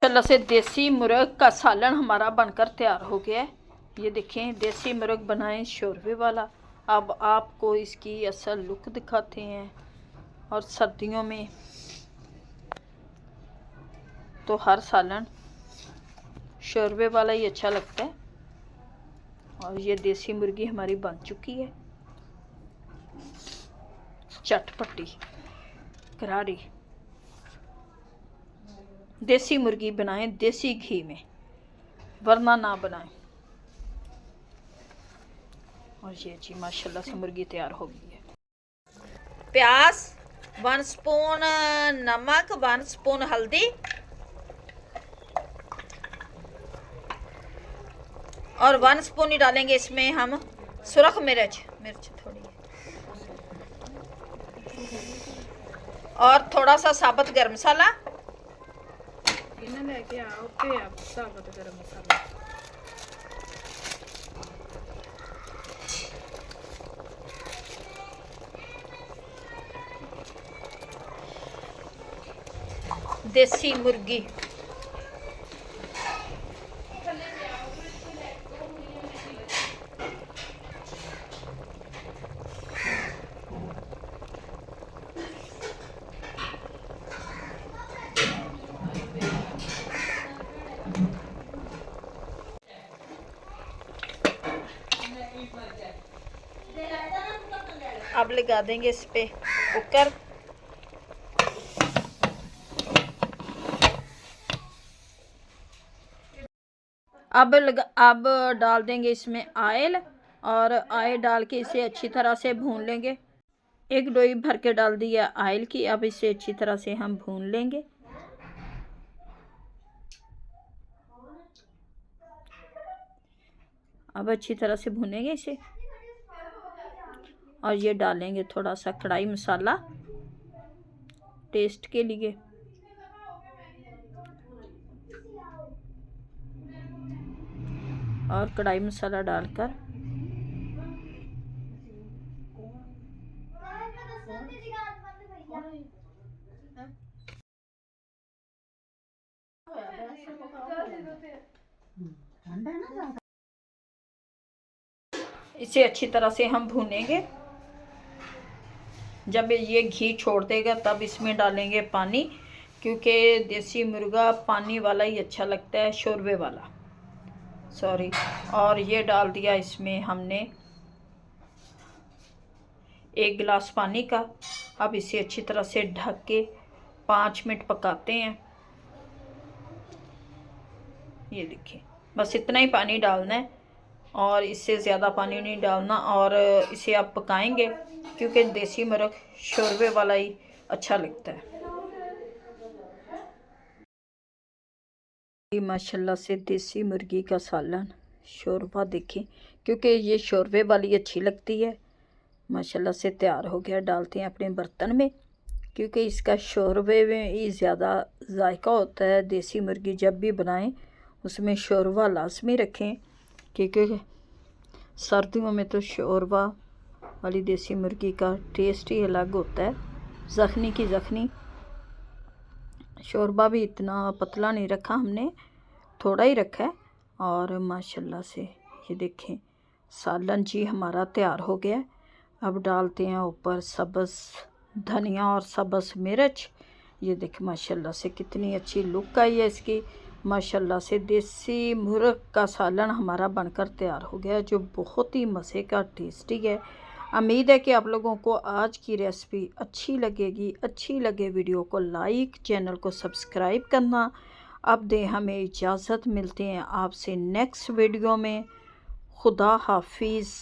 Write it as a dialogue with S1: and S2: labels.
S1: माशाल्लाह से देसी मुर्ग का सालन हमारा बनकर तैयार हो गया है। ये देखें, देसी मुर्ग बनाएं शोरबे वाला। अब आपको इसकी असल लुक दिखाते हैं। और सर्दियों में तो हर सालन शोरबे वाला ही अच्छा लगता है। और ये देसी मुर्गी हमारी बन चुकी है, चटपटी करारी। देसी मुर्गी बनाएं देसी घी में, वरना ना बनाएं। और ये जी माशाल्लाह से मुर्गी तैयार हो गई है। प्याज 1 स्पून, नमक 1 स्पून, हल्दी और 1 स्पून ही डालेंगे इसमें हम सुरख मिर्च थोड़ी है। और थोड़ा सा साबुत गरम मसाला। लेके आओ पे आप साबुत गरम मसाला। देसी मुर्गी अब लगा देंगे इस पे कुकर। अब डाल देंगे इसमें ऑयल। और ऑयल डाल के इसे अच्छी तरह से भून लेंगे। एक डोई भर के डाल दिया ऑयल की। अब इसे अच्छी तरह से हम भून लेंगे। अब अच्छी तरह से भूनेंगे इसे। और ये डालेंगे थोड़ा सा कढ़ाई मसाला टेस्ट के लिए। और कढ़ाई मसाला डालकर इसे अच्छी तरह से हम भूनेंगे। जब ये घी छोड़ देगा तब इसमें डालेंगे पानी, क्योंकि देसी मुर्गा पानी वाला ही अच्छा लगता है, शोरबे वाला सॉरी। और ये डाल दिया इसमें हमने 1 गिलास पानी का। अब इसे अच्छी तरह से ढक के 5 मिनट पकाते हैं। ये देखिए, बस इतना ही पानी डालना है और इससे ज़्यादा पानी नहीं डालना। और इसे आप पकाएंगे क्योंकि देसी मुर्ग शोरबे वाला ही अच्छा लगता है। माशाल्लाह से देसी मुर्गी का सालन शोरबा देखें, क्योंकि ये शोरबे वाली अच्छी लगती है। माशाल्लाह से तैयार हो गया। डालते हैं अपने बर्तन में, क्योंकि इसका शोरबे में ही ज़्यादा जायका होता है। देसी मुर्गी जब भी बनाएं उसमें शोरबा लाजमी रखें, क्योंकि सर्दियों में तो शोरबा वाली देसी मुर्गी का टेस्ट ही अलग होता है। ज़ख़नी की ज़ख़नी। शोरबा भी इतना पतला नहीं रखा हमने, थोड़ा ही रखा है। और माशाल्लाह से ये देखें, सालन जी हमारा तैयार हो गया। अब डालते हैं ऊपर सब्ज़ धनिया और सब्ज़ मिर्च। ये देखें माशाल्लाह से कितनी अच्छी लुक आई है इसकी। माशाल्लाह से देसी मुर्ग का सालन हमारा बनकर तैयार हो गया, जो बहुत ही मज़े का टेस्टी है। उम्मीद है कि आप लोगों को आज की रेसिपी अच्छी लगेगी। अच्छी लगे वीडियो को लाइक, चैनल को सब्सक्राइब करना। अब दें हमें इजाज़त, मिलते हैं आपसे नेक्स्ट वीडियो में। खुदा हाफिज़।